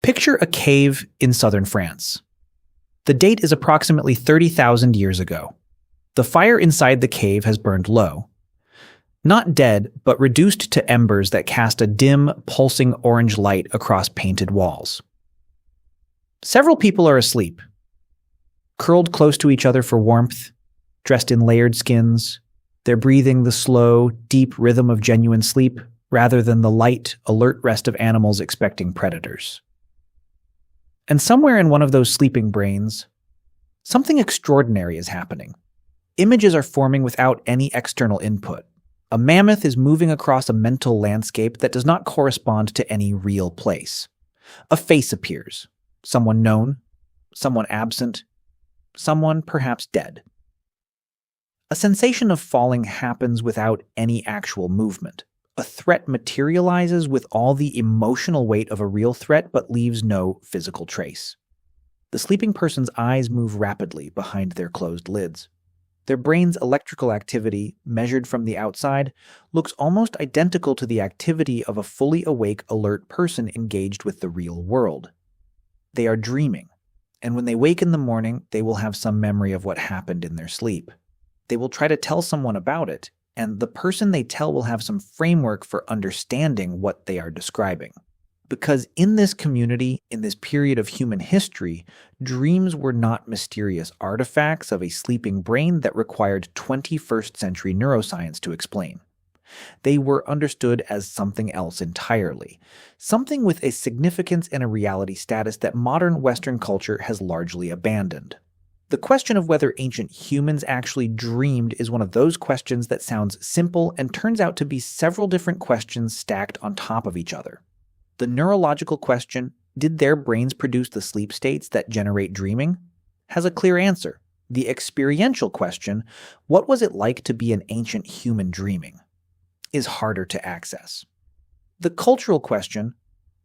Picture a cave in southern France. The date is approximately 30,000 years ago. The fire inside the cave has burned low. Not dead, but reduced to embers that cast a dim, pulsing orange light across painted walls. Several people are asleep, curled close to each other for warmth, dressed in layered skins. They're breathing the slow, deep rhythm of genuine sleep rather than the light, alert rest of animals expecting predators. And somewhere in one of those sleeping brains, something extraordinary is happening. Images are forming without any external input. A mammoth is moving across a mental landscape that does not correspond to any real place. A face appears. Someone known, someone absent, someone perhaps dead. A sensation of falling happens without any actual movement. A threat materializes with all the emotional weight of a real threat but leaves no physical trace. The sleeping person's eyes move rapidly behind their closed lids. Their brain's electrical activity, measured from the outside, looks almost identical to the activity of a fully awake, alert person engaged with the real world. They are dreaming, and when they wake in the morning, they will have some memory of what happened in their sleep. They will try to tell someone about it, and the person they tell will have some framework for understanding what they are describing. Because in this community, in this period of human history, dreams were not mysterious artifacts of a sleeping brain that required 21st century neuroscience to explain. They were understood as something else entirely, something with a significance and a reality status that modern Western culture has largely abandoned. The question of whether ancient humans actually dreamed is one of those questions that sounds simple and turns out to be several different questions stacked on top of each other. The neurological question, did their brains produce the sleep states that generate dreaming, has a clear answer. The experiential question, what was it like to be an ancient human dreaming, is harder to access. The cultural question,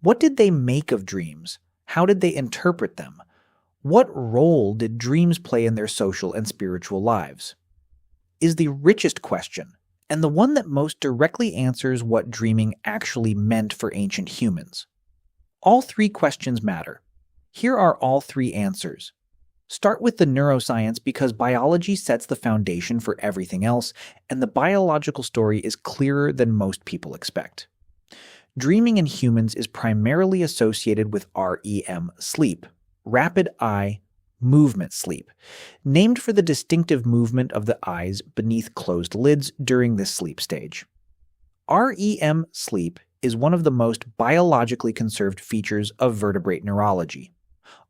what did they make of dreams? How did they interpret them? What role did dreams play in their social and spiritual lives? Is the richest question, and the one that most directly answers what dreaming actually meant for ancient humans. All three questions matter. Here are all three answers. Start with the neuroscience because biology sets the foundation for everything else, and the biological story is clearer than most people expect. Dreaming in humans is primarily associated with REM sleep, rapid eye movement sleep, named for the distinctive movement of the eyes beneath closed lids during this sleep stage. REM sleep is one of the most biologically conserved features of vertebrate neurology.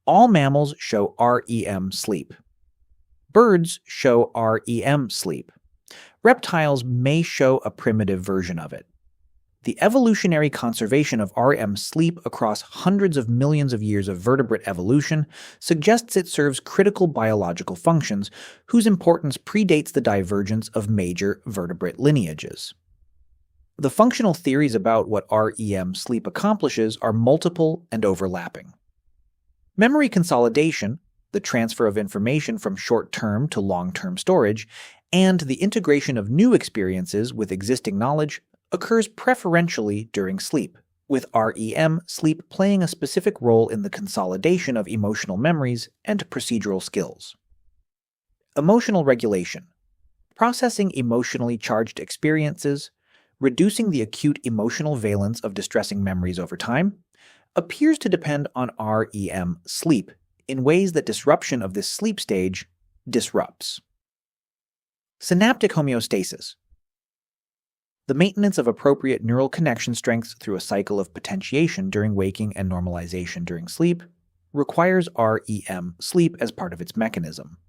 All mammals show REM sleep. Birds show REM sleep. Reptiles may show a primitive version of it. The evolutionary conservation of REM sleep across hundreds of millions of years of vertebrate evolution suggests it serves critical biological functions whose importance predates the divergence of major vertebrate lineages. The functional theories about what REM sleep accomplishes are multiple and overlapping. Memory consolidation, the transfer of information from short-term to long-term storage, and the integration of new experiences with existing knowledge occurs preferentially during sleep, with REM sleep playing a specific role in the consolidation of emotional memories and procedural skills. Emotional regulation, processing emotionally charged experiences, reducing the acute emotional valence of distressing memories over time, appears to depend on REM sleep in ways that disruption of this sleep stage disrupts. Synaptic homeostasis, the maintenance of appropriate neural connection strengths through a cycle of potentiation during waking and normalization during sleep, requires REM sleep as part of its mechanism.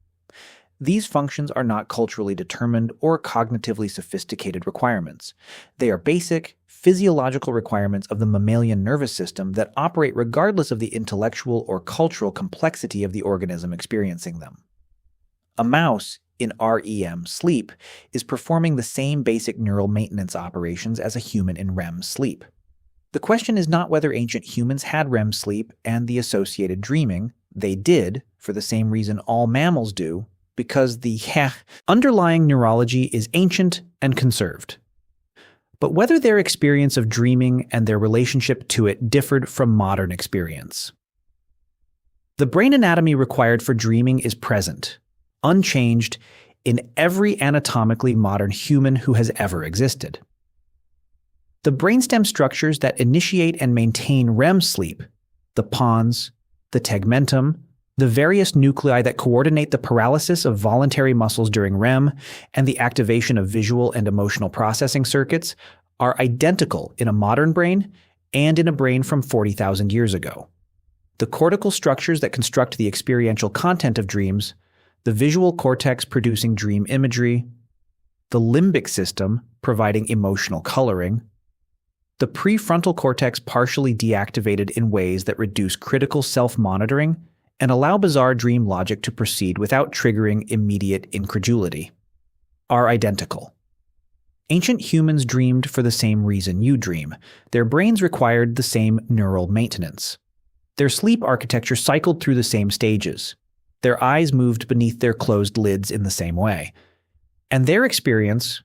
These functions are not culturally determined or cognitively sophisticated requirements. They are basic, physiological requirements of the mammalian nervous system that operate regardless of the intellectual or cultural complexity of the organism experiencing them. A mouse in REM sleep is performing the same basic neural maintenance operations as a human in REM sleep. The question is not whether ancient humans had REM sleep and the associated dreaming. They did, for the same reason all mammals do, because the underlying neurology is ancient and conserved. but whether their experience of dreaming and their relationship to it differed from modern experience. The brain anatomy required for dreaming is present, unchanged, in every anatomically modern human who has ever existed. The brainstem structures that initiate and maintain REM sleep, the pons, the tegmentum, the various nuclei that coordinate the paralysis of voluntary muscles during REM, and the activation of visual and emotional processing circuits, are identical in a modern brain and in a brain from 40,000 years ago. The cortical structures that construct the experiential content of dreams, the visual cortex producing dream imagery, the limbic system providing emotional coloring, the prefrontal cortex partially deactivated in ways that reduce critical self-monitoring and allow bizarre dream logic to proceed without triggering immediate incredulity, are identical. Ancient humans dreamed for the same reason you dream. Their brains required the same neural maintenance. Their sleep architecture cycled through the same stages. Their eyes moved beneath their closed lids in the same way. And their experience,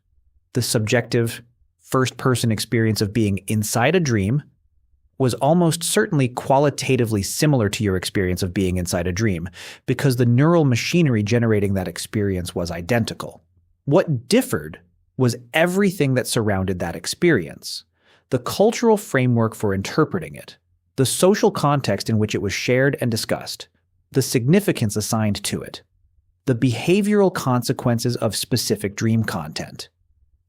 the subjective, first-person experience of being inside a dream, was almost certainly qualitatively similar to your experience of being inside a dream, because the neural machinery generating that experience was identical. What differed was everything that surrounded that experience, the cultural framework for interpreting it, the social context in which it was shared and discussed, the significance assigned to it, the behavioral consequences of specific dream content.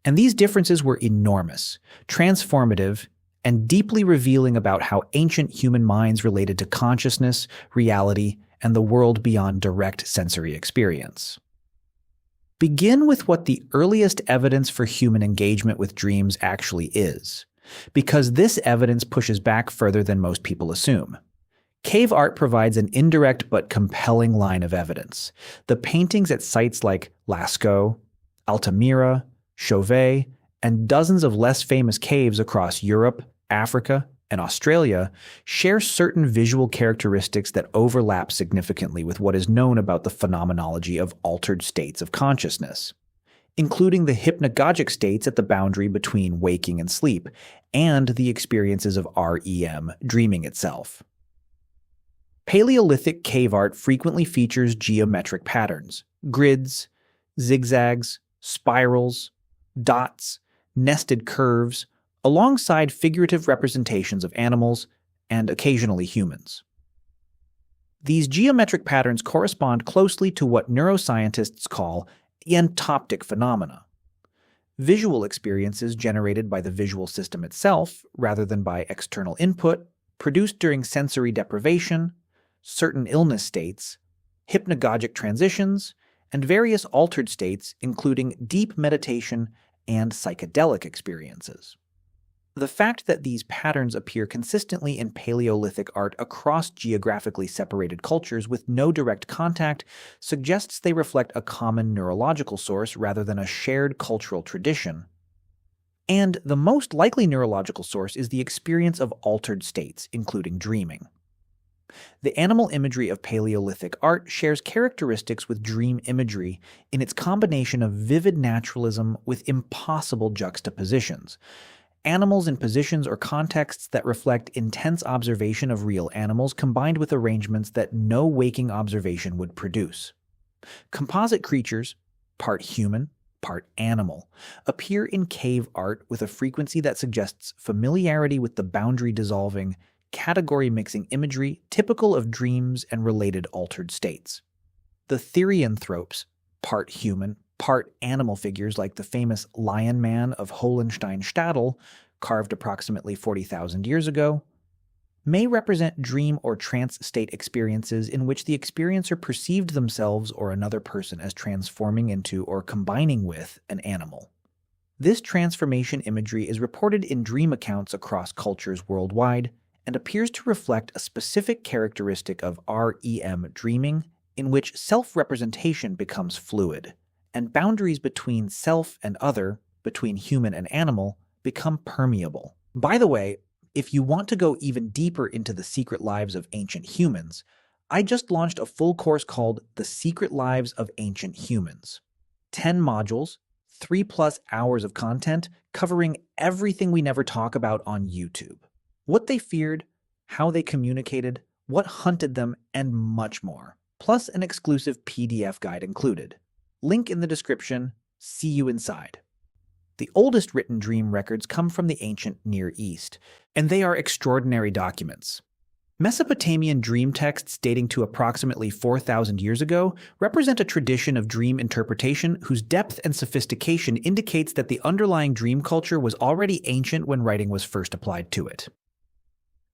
And these differences were enormous, transformative, and deeply revealing about how ancient human minds related to consciousness, reality, and the world beyond direct sensory experience. Begin with what the earliest evidence for human engagement with dreams actually is, because this evidence pushes back further than most people assume. Cave art provides an indirect but compelling line of evidence. The paintings at sites like Lascaux, Altamira, Chauvet, and dozens of less famous caves across Europe, Africa, and Australia share certain visual characteristics that overlap significantly with what is known about the phenomenology of altered states of consciousness, including the hypnagogic states at the boundary between waking and sleep, and the experiences of REM, dreaming itself. Paleolithic cave art frequently features geometric patterns, grids, zigzags, spirals, dots, nested curves, alongside figurative representations of animals and occasionally humans. These geometric patterns correspond closely to what neuroscientists call entoptic phenomena, visual experiences generated by the visual system itself rather than by external input, produced during sensory deprivation, certain illness states, hypnagogic transitions, and various altered states including deep meditation and psychedelic experiences. The fact that these patterns appear consistently in Paleolithic art across geographically separated cultures with no direct contact suggests they reflect a common neurological source rather than a shared cultural tradition. And the most likely neurological source is the experience of altered states, including dreaming. The animal imagery of Paleolithic art shares characteristics with dream imagery in its combination of vivid naturalism with impossible juxtapositions. Animals in positions or contexts that reflect intense observation of real animals combined with arrangements that no waking observation would produce. Composite creatures, part human, part animal, appear in cave art with a frequency that suggests familiarity with the boundary-dissolving, category-mixing imagery typical of dreams and related altered states. The therianthropes, part human, part animal figures like the famous Lion Man of Hohenstein-Stadel, carved approximately 40,000 years ago, may represent dream or trance state experiences in which the experiencer perceived themselves or another person as transforming into or combining with an animal. This transformation imagery is reported in dream accounts across cultures worldwide and appears to reflect a specific characteristic of REM dreaming in which self-representation becomes fluid, and boundaries between self and other, between human and animal, become permeable. By the way, if you want to go even deeper into the secret lives of ancient humans, I just launched a full course called The Secret Lives of Ancient Humans. 10 modules, 3+ hours of content covering everything we never talk about on YouTube. What they feared, how they communicated, what hunted them, and much more. Plus an exclusive PDF guide included. Link in the description. See you inside. The oldest written dream records come from the ancient Near East, and they are extraordinary documents. Mesopotamian dream texts dating to approximately 4,000 years ago represent a tradition of dream interpretation whose depth and sophistication indicates that the underlying dream culture was already ancient when writing was first applied to it.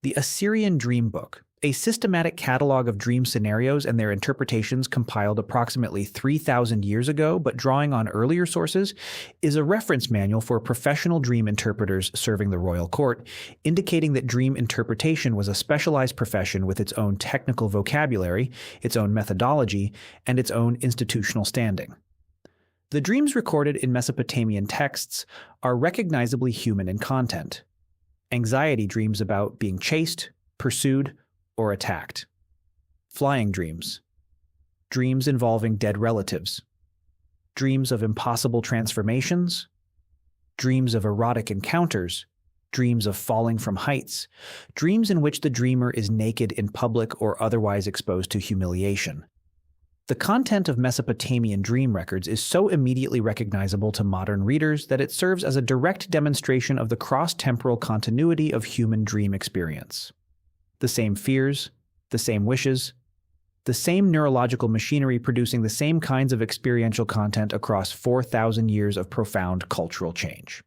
The Assyrian Dream Book, a systematic catalog of dream scenarios and their interpretations compiled approximately 3,000 years ago but drawing on earlier sources, is a reference manual for professional dream interpreters serving the royal court, indicating that dream interpretation was a specialized profession with its own technical vocabulary, its own methodology, and its own institutional standing. The dreams recorded in Mesopotamian texts are recognizably human in content. Anxiety dreams about being chased, pursued, or attacked. Flying dreams. Dreams involving dead relatives. Dreams of impossible transformations. Dreams of erotic encounters. Dreams of falling from heights. Dreams in which the dreamer is naked in public or otherwise exposed to humiliation. The content of Mesopotamian dream records is so immediately recognizable to modern readers that it serves as a direct demonstration of the cross-temporal continuity of human dream experience. The same fears, the same wishes, the same neurological machinery producing the same kinds of experiential content across 4,000 years of profound cultural change.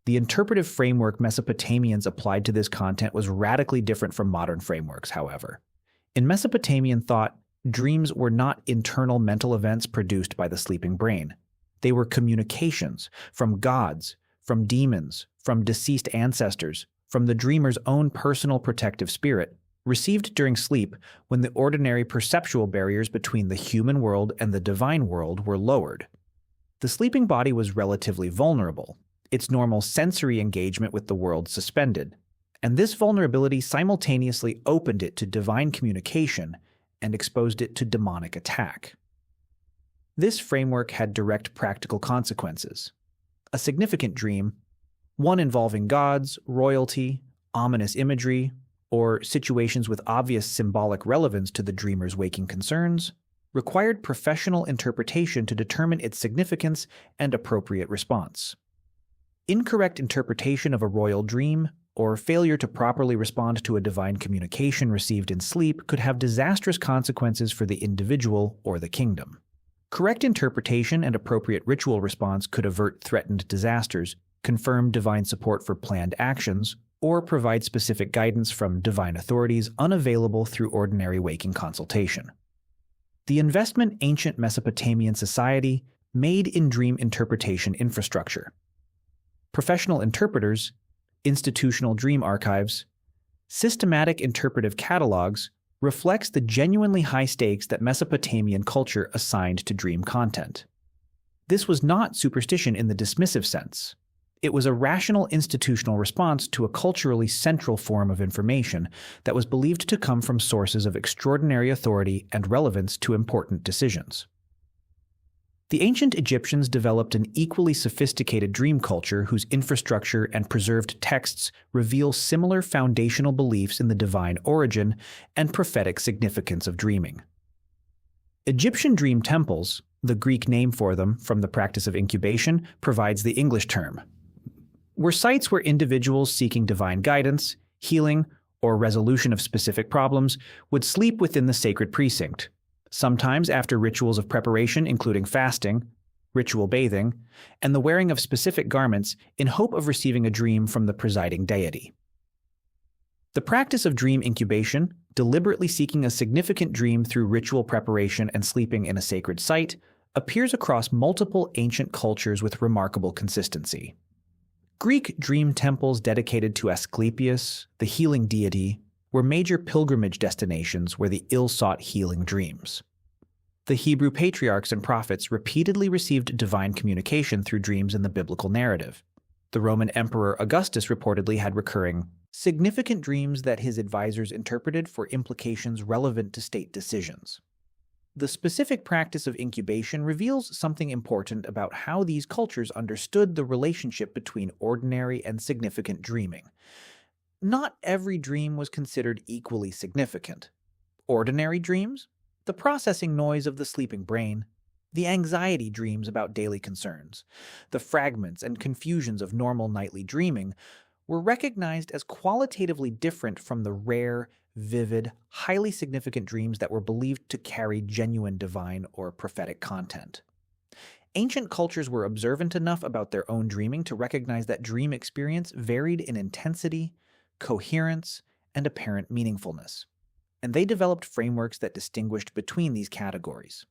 The interpretive framework Mesopotamians applied to this content was radically different from modern frameworks, however. In Mesopotamian thought, dreams were not internal mental events produced by the sleeping brain. They were communications from gods, from demons, from deceased ancestors, from the dreamer's own personal protective spirit, received during sleep when the ordinary perceptual barriers between the human world and the divine world were lowered. The sleeping body was relatively vulnerable, its normal sensory engagement with the world suspended, and this vulnerability simultaneously opened it to divine communication and exposed it to demonic attack. This framework had direct practical consequences. A significant dream, one involving gods, royalty, ominous imagery, or situations with obvious symbolic relevance to the dreamer's waking concerns, required professional interpretation to determine its significance and appropriate response. Incorrect interpretation of a royal dream or failure to properly respond to a divine communication received in sleep could have disastrous consequences for the individual or the kingdom. Correct interpretation and appropriate ritual response could avert threatened disasters, confirm divine support for planned actions, or provide specific guidance from divine authorities unavailable through ordinary waking consultation. The investment ancient Mesopotamian society made in dream interpretation infrastructure. Professional interpreters, institutional dream archives, systematic interpretive catalogs reflects the genuinely high stakes that Mesopotamian culture assigned to dream content. This was not superstition in the dismissive sense. It was a rational institutional response to a culturally central form of information that was believed to come from sources of extraordinary authority and relevance to important decisions. The ancient Egyptians developed an equally sophisticated dream culture whose infrastructure and preserved texts reveal similar foundational beliefs in the divine origin and prophetic significance of dreaming. Egyptian dream temples, the Greek name for them from the practice of incubation, provides the English term, were sites where individuals seeking divine guidance, healing, or resolution of specific problems would sleep within the sacred precinct, sometimes after rituals of preparation including fasting, ritual bathing, and the wearing of specific garments in hope of receiving a dream from the presiding deity. The practice of dream incubation, deliberately seeking a significant dream through ritual preparation and sleeping in a sacred site, appears across multiple ancient cultures with remarkable consistency. Greek dream temples dedicated to Asclepius, the healing deity, were major pilgrimage destinations where the ill-sought healing dreams. The Hebrew patriarchs and prophets repeatedly received divine communication through dreams in the biblical narrative. The Roman Emperor Augustus reportedly had recurring, significant dreams that his advisors interpreted for implications relevant to state decisions. The specific practice of incubation reveals something important about how these cultures understood the relationship between ordinary and significant dreaming. Not every dream was considered equally significant. Ordinary dreams, the processing noise of the sleeping brain, the anxiety dreams about daily concerns, the fragments and confusions of normal nightly dreaming, were recognized as qualitatively different from the rare, vivid, highly significant dreams that were believed to carry genuine divine or prophetic content. Ancient cultures were observant enough about their own dreaming to recognize that dream experience varied in intensity, coherence, and apparent meaningfulness, and they developed frameworks that distinguished between these categories.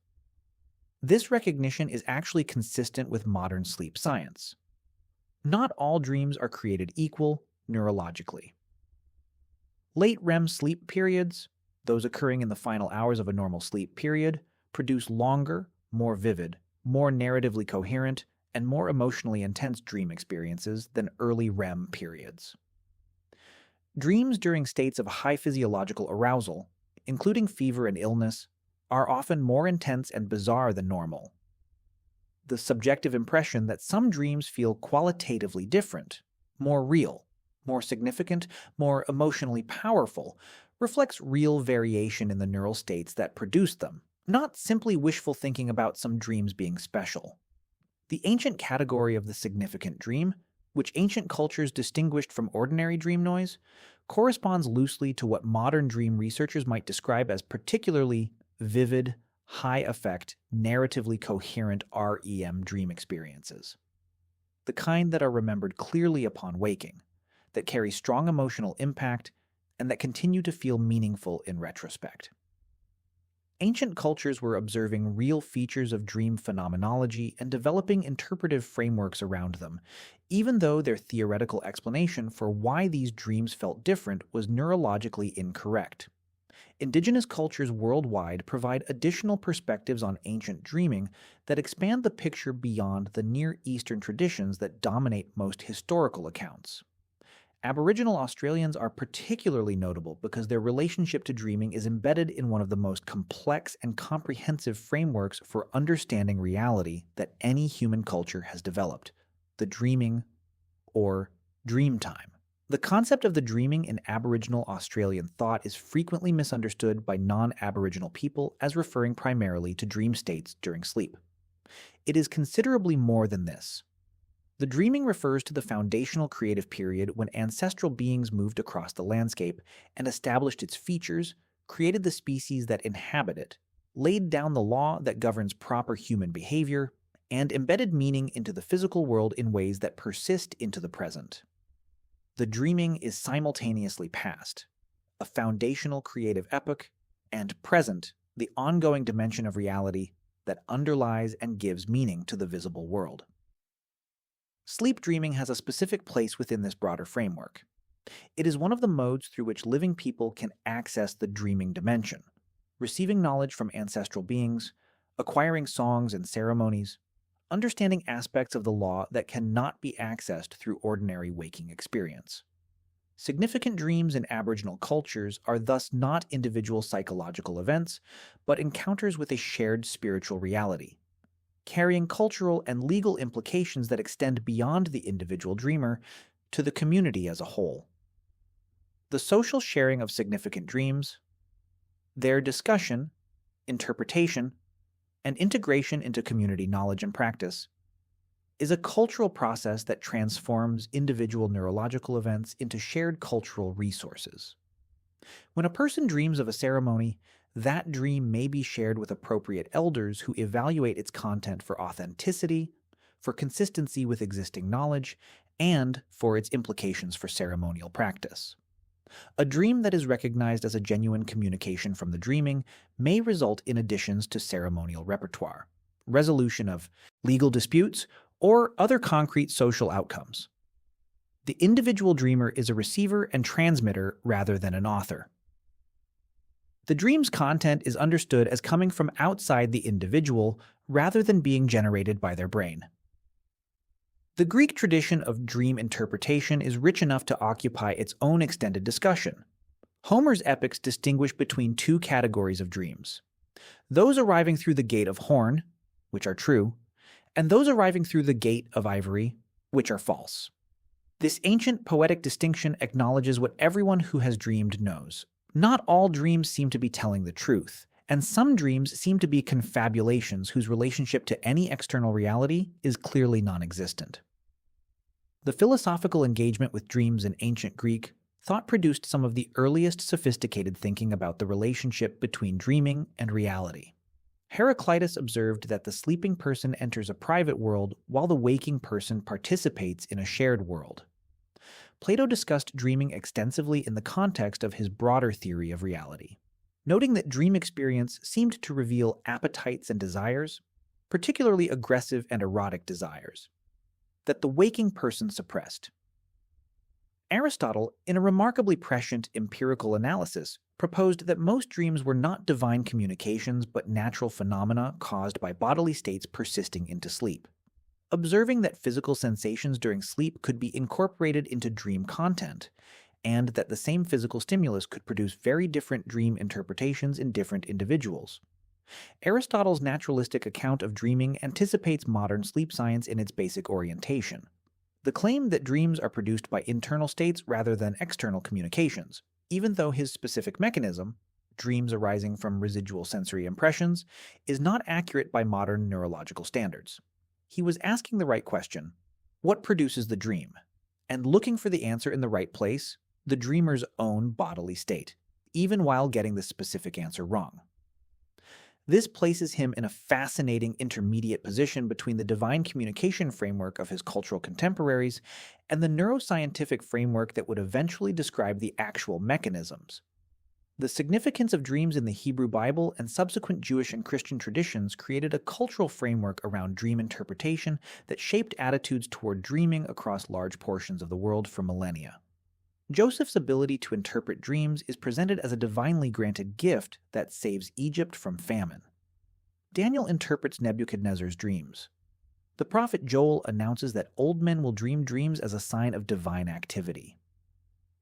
This recognition is actually consistent with modern sleep science. Not all dreams are created equal neurologically. Late REM sleep periods, those occurring in the final hours of a normal sleep period, produce longer, more vivid, more narratively coherent, and more emotionally intense dream experiences than early REM periods. Dreams during states of high physiological arousal, including fever and illness, are often more intense and bizarre than normal. The subjective impression that some dreams feel qualitatively different, more real, more significant, more emotionally powerful, reflects real variation in the neural states that produce them, not simply wishful thinking about some dreams being special. The ancient category of the significant dream, which ancient cultures distinguished from ordinary dream noise, corresponds loosely to what modern dream researchers might describe as particularly vivid, high-effect, narratively coherent REM dream experiences. The kind that are remembered clearly upon waking, that carry strong emotional impact, and that continue to feel meaningful in retrospect. Ancient cultures were observing real features of dream phenomenology and developing interpretive frameworks around them, even though their theoretical explanation for why these dreams felt different was neurologically incorrect. Indigenous cultures worldwide provide additional perspectives on ancient dreaming that expand the picture beyond the Near Eastern traditions that dominate most historical accounts. Aboriginal Australians are particularly notable because their relationship to dreaming is embedded in one of the most complex and comprehensive frameworks for understanding reality that any human culture has developed: the dreaming or dream time. The concept of the dreaming in Aboriginal Australian thought is frequently misunderstood by non-Aboriginal people as referring primarily to dream states during sleep. It is considerably more than this. The dreaming refers to the foundational creative period when ancestral beings moved across the landscape and established its features, created the species that inhabit it, laid down the law that governs proper human behavior, and embedded meaning into the physical world in ways that persist into the present. The dreaming is simultaneously past, a foundational creative epoch, and present, the ongoing dimension of reality that underlies and gives meaning to the visible world. Sleep dreaming has a specific place within this broader framework. It is one of the modes through which living people can access the dreaming dimension, receiving knowledge from ancestral beings, acquiring songs and ceremonies, understanding aspects of the law that cannot be accessed through ordinary waking experience. Significant dreams in Aboriginal cultures are thus not individual psychological events, but encounters with a shared spiritual reality, carrying cultural and legal implications that extend beyond the individual dreamer to the community as a whole. The social sharing of significant dreams, their discussion, interpretation, and integration into community knowledge and practice is a cultural process that transforms individual neurological events into shared cultural resources. When a person dreams of a ceremony, that dream may be shared with appropriate elders who evaluate its content for authenticity, for consistency with existing knowledge, and for its implications for ceremonial practice. A dream that is recognized as a genuine communication from the dreaming may result in additions to ceremonial repertoire, resolution of legal disputes, or other concrete social outcomes. The individual dreamer is a receiver and transmitter rather than an author. The dream's content is understood as coming from outside the individual rather than being generated by their brain. The Greek tradition of dream interpretation is rich enough to occupy its own extended discussion. Homer's epics distinguish between two categories of dreams: those arriving through the gate of horn, which are true, and those arriving through the gate of ivory, which are false. This ancient poetic distinction acknowledges what everyone who has dreamed knows. Not all dreams seem to be telling the truth, and some dreams seem to be confabulations whose relationship to any external reality is clearly non-existent. The philosophical engagement with dreams in ancient Greek thought produced some of the earliest sophisticated thinking about the relationship between dreaming and reality. Heraclitus observed that the sleeping person enters a private world while the waking person participates in a shared world. Plato discussed dreaming extensively in the context of his broader theory of reality, noting that dream experience seemed to reveal appetites and desires, particularly aggressive and erotic desires, that the waking person suppressed. Aristotle, in a remarkably prescient empirical analysis, proposed that most dreams were not divine communications but natural phenomena caused by bodily states persisting into sleep. Observing that physical sensations during sleep could be incorporated into dream content, and that the same physical stimulus could produce very different dream interpretations in different individuals. Aristotle's naturalistic account of dreaming anticipates modern sleep science in its basic orientation. The claim that dreams are produced by internal states rather than external communications, even though his specific mechanism, dreams arising from residual sensory impressions, is not accurate by modern neurological standards. He was asking the right question, what produces the dream? And looking for the answer in the right place, the dreamer's own bodily state, even while getting the specific answer wrong. This places him in a fascinating intermediate position between the divine communication framework of his cultural contemporaries and the neuroscientific framework that would eventually describe the actual mechanisms. The significance of dreams in the Hebrew Bible and subsequent Jewish and Christian traditions created a cultural framework around dream interpretation that shaped attitudes toward dreaming across large portions of the world for millennia. Joseph's ability to interpret dreams is presented as a divinely granted gift that saves Egypt from famine. Daniel interprets Nebuchadnezzar's dreams. The prophet Joel announces that old men will dream dreams as a sign of divine activity.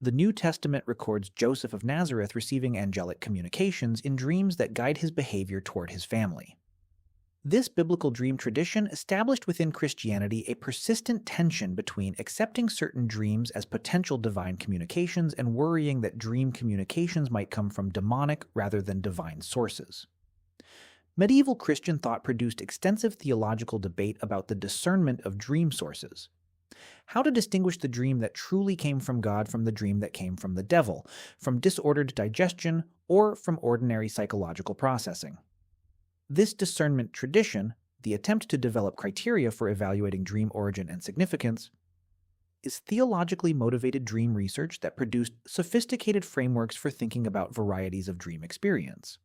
The New Testament records Joseph of Nazareth receiving angelic communications in dreams that guide his behavior toward his family. This biblical dream tradition established within Christianity a persistent tension between accepting certain dreams as potential divine communications and worrying that dream communications might come from demonic rather than divine sources. Medieval Christian thought produced extensive theological debate about the discernment of dream sources. How to distinguish the dream that truly came from God from the dream that came from the devil, from disordered digestion, or from ordinary psychological processing. This discernment tradition, the attempt to develop criteria for evaluating dream origin and significance, is theologically motivated dream research that produced sophisticated frameworks for thinking about varieties of dream experience.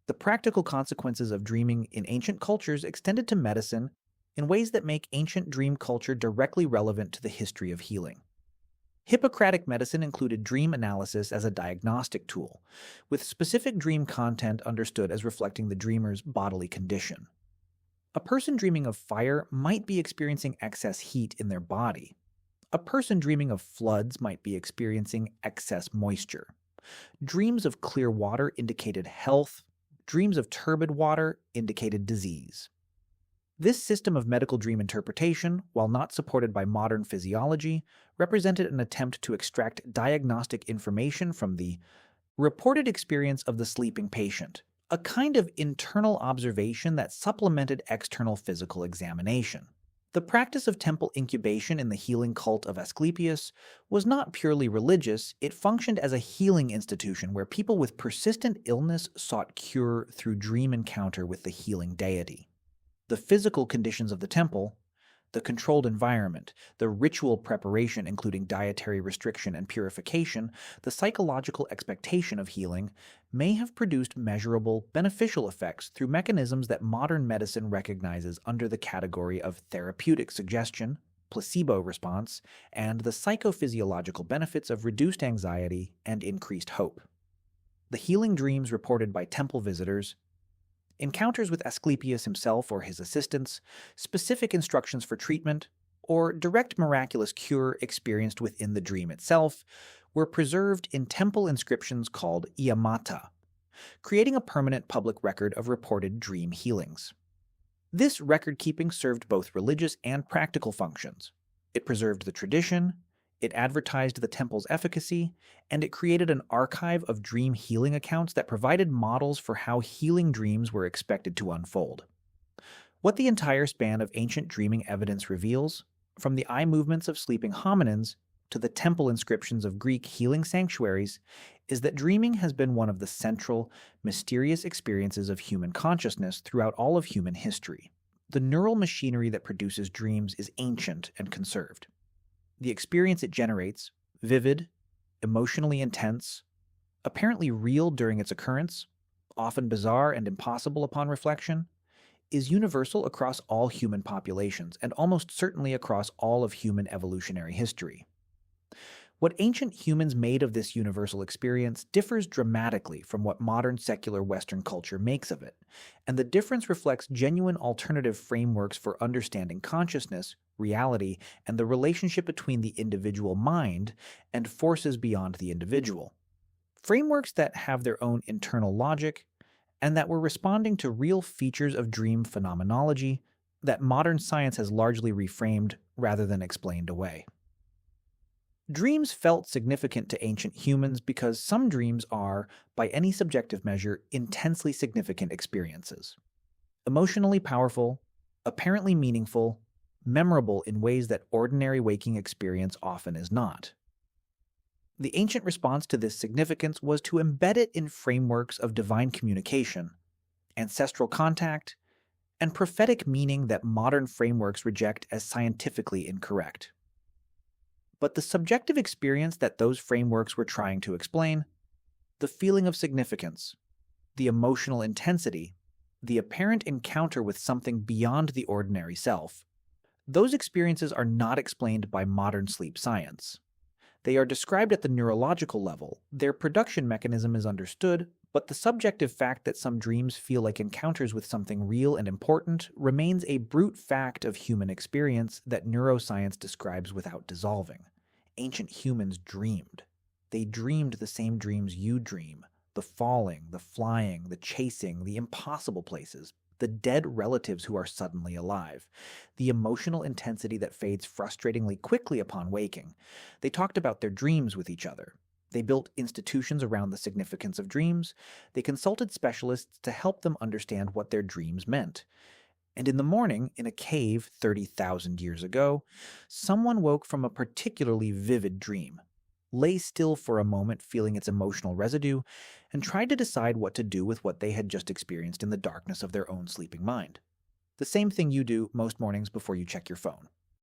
The practical consequences of dreaming in ancient cultures extended to medicine in ways that make ancient dream culture directly relevant to the history of healing. Hippocratic medicine included dream analysis as a diagnostic tool, with specific dream content understood as reflecting the dreamer's bodily condition. A person dreaming of fire might be experiencing excess heat in their body. A person dreaming of floods might be experiencing excess moisture. Dreams of clear water indicated health. Dreams of turbid water indicated disease. This system of medical dream interpretation, while not supported by modern physiology, represented an attempt to extract diagnostic information from the reported experience of the sleeping patient, a kind of internal observation that supplemented external physical examination. The practice of temple incubation in the healing cult of Asclepius was not purely religious, it functioned as a healing institution where people with persistent illness sought cure through dream encounter with the healing deity. The physical conditions of the temple, the controlled environment, the ritual preparation including dietary restriction and purification, the psychological expectation of healing, may have produced measurable, beneficial effects through mechanisms that modern medicine recognizes under the category of therapeutic suggestion, placebo response, and the psychophysiological benefits of reduced anxiety and increased hope. The healing dreams reported by temple visitors, encounters with Asclepius himself or his assistants, specific instructions for treatment, or direct miraculous cure experienced within the dream itself, were preserved in temple inscriptions called iamata. creating a permanent public record of reported dream healings. This record-keeping served both religious and practical functions. It preserved the tradition, it advertised the temple's efficacy, and it created an archive of dream healing accounts that provided models for how healing dreams were expected to unfold. What the entire span of ancient dreaming evidence reveals, from the eye movements of sleeping hominins to the temple inscriptions of Greek healing sanctuaries, is that dreaming has been one of the central, mysterious experiences of human consciousness throughout all of human history. The neural machinery that produces dreams is ancient and conserved. The experience it generates, vivid, emotionally intense, apparently real during its occurrence, often bizarre and impossible upon reflection, is universal across all human populations and almost certainly across all of human evolutionary history. What ancient humans made of this universal experience differs dramatically from what modern secular Western culture makes of it, and the difference reflects genuine alternative frameworks for understanding consciousness, reality, and the relationship between the individual mind and forces beyond the individual. Frameworks that have their own internal logic, and that were responding to real features of dream phenomenology that modern science has largely reframed rather than explained away. Dreams felt significant to ancient humans because some dreams are, by any subjective measure, intensely significant experiences. Emotionally powerful, apparently meaningful, memorable in ways that ordinary waking experience often is not. The ancient response to this significance was to embed it in frameworks of divine communication, ancestral contact, and prophetic meaning that modern frameworks reject as scientifically incorrect. But the subjective experience that those frameworks were trying to explain, the feeling of significance, the emotional intensity, the apparent encounter with something beyond the ordinary self, those experiences are not explained by modern sleep science. They are described at the neurological level, their production mechanism is understood, but the subjective fact that some dreams feel like encounters with something real and important remains a brute fact of human experience that neuroscience describes without dissolving. Ancient humans dreamed. They dreamed the same dreams you dream: the falling, the flying, the chasing, the impossible places, the dead relatives who are suddenly alive, the emotional intensity that fades frustratingly quickly upon waking. They talked about their dreams with each other. They built institutions around the significance of dreams. They consulted specialists to help them understand what their dreams meant. And in the morning, in a cave 30,000 years ago, someone woke from a particularly vivid dream, lay still for a moment feeling its emotional residue, and tried to decide what to do with what they had just experienced in the darkness of their own sleeping mind. The same thing you do most mornings before you check your phone.